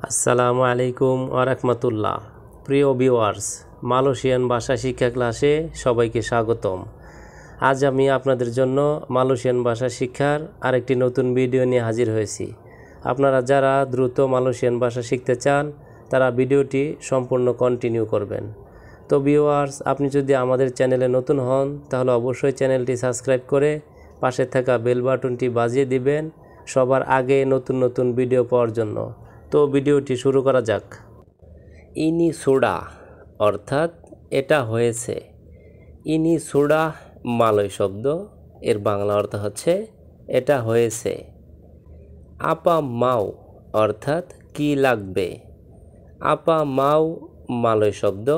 আসসালামু আলাইকুম ওয়া রাহমাতুল্লাহ। প্রিয় ভিউয়ার্স, মালয়েশিয়ান ভাষা শিক্ষা ক্লাসে সবাইকে স্বাগতম। আজ আমি আপনাদের জন্য মালয়েশিয়ান ভাষা শিক্ষার আরেকটি নতুন ভিডিও নিয়ে হাজির হয়েছি। আপনারা যারা দ্রুত মালয়েশিয়ান ভাষা শিখতে চান তারা ভিডিওটি সম্পূর্ণ কন্টিনিউ করবেন। তো ভিউয়ার্স, আপনি যদি আমাদের চ্যানেলে নতুন হন তাহলে অবশ্যই চ্যানেলটি সাবস্ক্রাইব করে পাশে থাকা বেল বাটনটি বাজিয়ে দিবেন সবার আগে নতুন নতুন ভিডিও পাওয়ার জন্য। তো ভিডিওটি শুরু করা যাক। ইনি সুডা অর্থাৎ এটা হয়েছে। ইনি সুডা মালয় শব্দ, এর বাংলা অর্থ হচ্ছে এটা হয়েছে। আপা মাও অর্থাৎ কি লাগবে। আপা মাও মালয় শব্দ,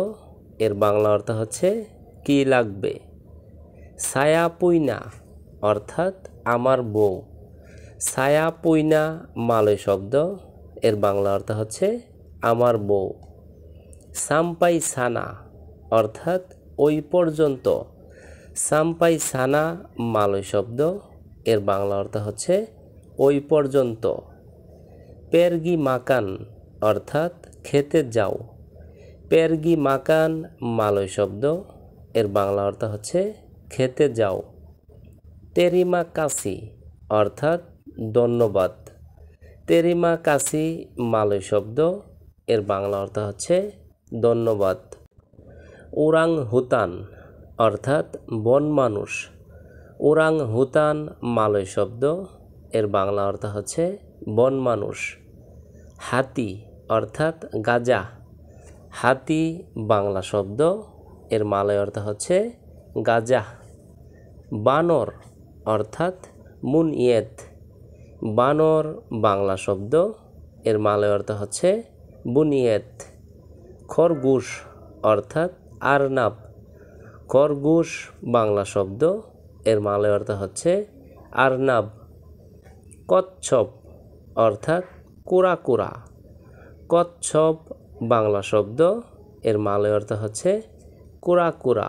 এর বাংলা অর্থ হচ্ছে কি লাগবে। ছায়া পুইনা অর্থাৎ আমার বউ। ছায়া পুইনা মালয় শব্দ, এর বাংলা অর্থ হচ্ছে আমার বউ। সাম্পাই সানা অর্থাৎ ওই পর্যন্ত। সাম্পাই সানা মালয় শব্দ, এর বাংলা অর্থ হচ্ছে ওই পর্যন্ত। পেরগি মাকান অর্থাৎ খেতে যাও। পেরগি মাকান মালয় শব্দ, এর বাংলা অর্থ হচ্ছে খেতে যাও। তেরিমা কাসি অর্থাৎ ধন্যবাদ। তেরিমা কাসি মালয় শব্দ, এর বাংলা অর্থ হচ্ছে ধন্যবাদ। ওরাং হুতান অর্থাৎ বন মানুষ। ওরাং হুতান মালয় শব্দ, এর বাংলা অর্থ হচ্ছে বন মানুষ। হাতি অর্থাৎ গাজা। হাতি বাংলা শব্দ, এর মালয় অর্থ হচ্ছে গাজা। বানর অর্থাৎ মুনইয়েত। বানর বাংলা শব্দ, এর মালয় অর্থ হচ্ছে বুনিয়েত। খরগোশ অর্থাৎ আরনাব। খরগোশ বাংলা শব্দ, এর মালয় অর্থ হচ্ছে আরনাব। কচ্ছপ অর্থাৎ কুড়াকুড়া। কচ্ছপ বাংলা শব্দ, এর মালয় অর্থ হচ্ছে কুড়াকুড়া।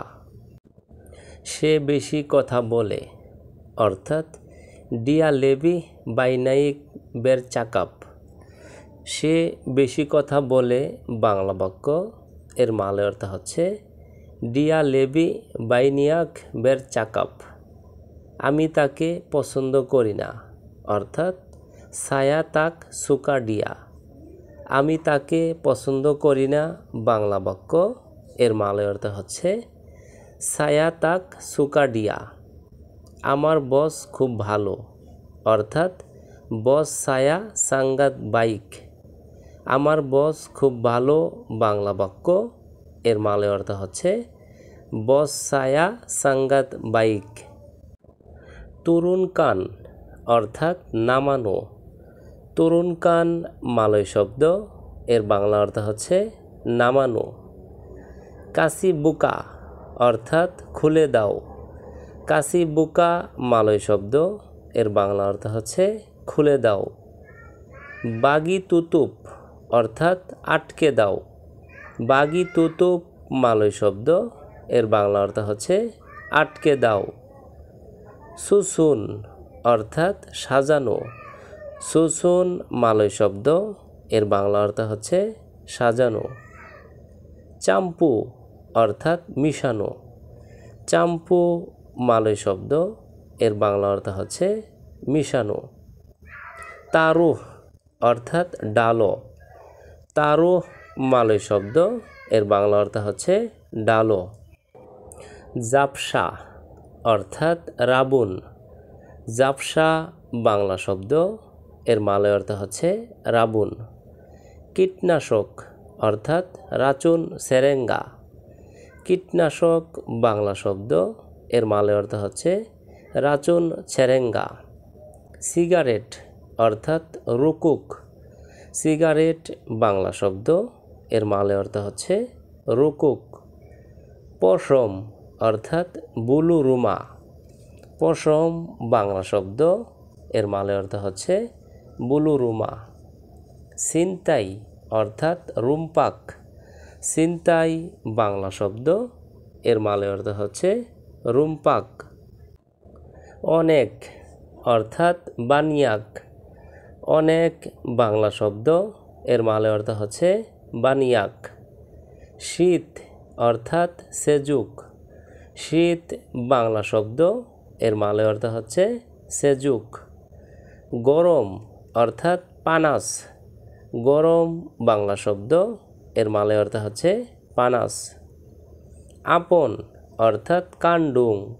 সে বেশি কথা বলে অর্থাৎ ডিয়া লেবি বাইনাইক বের চাকাপ। সে বেশি কথা বলে বাংলা বাক্য, এর মালয় অর্থ হচ্ছে ডিয়া লেবি বাইনিয়াক বের চাকাপ। আমি তাকে পছন্দ করি না অর্থাৎ সায়া তাক সুকা ডিয়া। আমি তাকে পছন্দ করি না বাংলা বাক্য, এর মালয় অর্থ হচ্ছে সায়া তাক সুকা ডিয়া। আমার বস খুব ভালো অর্থাৎ বস সায়া সাঙ্গাত বাইক। আমার বস খুব ভালো বাংলা বাক্য, এর মালয় অর্থ হচ্ছে বস সায়া সাঙ্গাত বাইক। তরুণ কান অর্থাৎ নামানো। তরুণ কান মালয় শব্দ, এর বাংলা অর্থ হচ্ছে নামানো। কাশি বুকা অর্থাৎ খুলে দাও। কাশি বুকা মালয় শব্দ, এর বাংলা অর্থ হচ্ছে খুলে দাও। বাগি তুতুপ অর্থাৎ আটকে দাও। বাগি তুতুপ মালয় শব্দ, এর বাংলা অর্থ হচ্ছে আটকে দাও। সুসুন অর্থাৎ সাজানো। সুসুন মালয় শব্দ, এর বাংলা অর্থ হচ্ছে সাজানো। চাম্পু অর্থাৎ মিশানো। চাম্পু মালয় শব্দ, এর বাংলা অর্থ হচ্ছে মিশানো। তারুহ অর্থাৎ ডালো। তারুহ মালয় শব্দ, এর বাংলা অর্থ হচ্ছে ডালো। জাপসা অর্থাৎ রাবণ। জাপসা বাংলা শব্দ, এর মালয় অর্থ হচ্ছে রাবণ। কীটনাশক অর্থাৎ রাচুন সেরেঙ্গা। কীটনাশক বাংলা শব্দ, এর মালয় অর্থ হচ্ছে রাচুন সেরেঙ্গা। সিগারেট অর্থাৎ রুকুক। সিগারেট বাংলা শব্দ, এর মালয় অর্থ হচ্ছে রুকুক। পশম অর্থাৎ বুলু রুমা। পশম বাংলা শব্দ, এর মালয় অর্থ হচ্ছে বুলু রুমা। ছিনতাই অর্থাৎ রুমপাক। ছিনতাই বাংলা শব্দ, এর মালয় অর্থ হচ্ছে রুমপাক। অনেক অর্থাৎ বানিয়াক। অনেক বাংলা শব্দ, এর মালয় অর্থ হচ্ছে বানিয়াক। শীত অর্থাৎ সেজুক। শীত বাংলা শব্দ, এর মালয় অর্থ হচ্ছে সেজুক। গরম অর্থাৎ পানাস। গরম বাংলা শব্দ, এর মালয় অর্থ হচ্ছে পানাস। আপন অর্থাৎ কান্ডুং।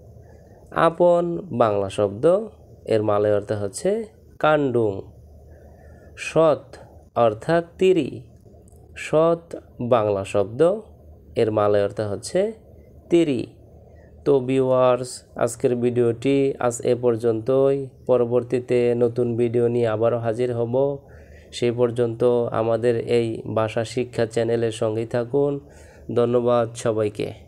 আপন বাংলা শব্দ, এর মালয় অর্থ হচ্ছে কান্ডুং। সৎ অর্থাৎ তিরি। সৎ বাংলা শব্দ, এর মালয় অর্থ হচ্ছে তিরি। তো ভিউয়ার্স, আজকের ভিডিওটি আজ এ পর্যন্তই। পরবর্তীতে নতুন ভিডিও নিয়ে আবারও হাজির হব। সেই পর্যন্ত আমাদের এই ভাষা শিক্ষা চ্যানেলের সঙ্গেই থাকুন। ধন্যবাদ সবাইকে।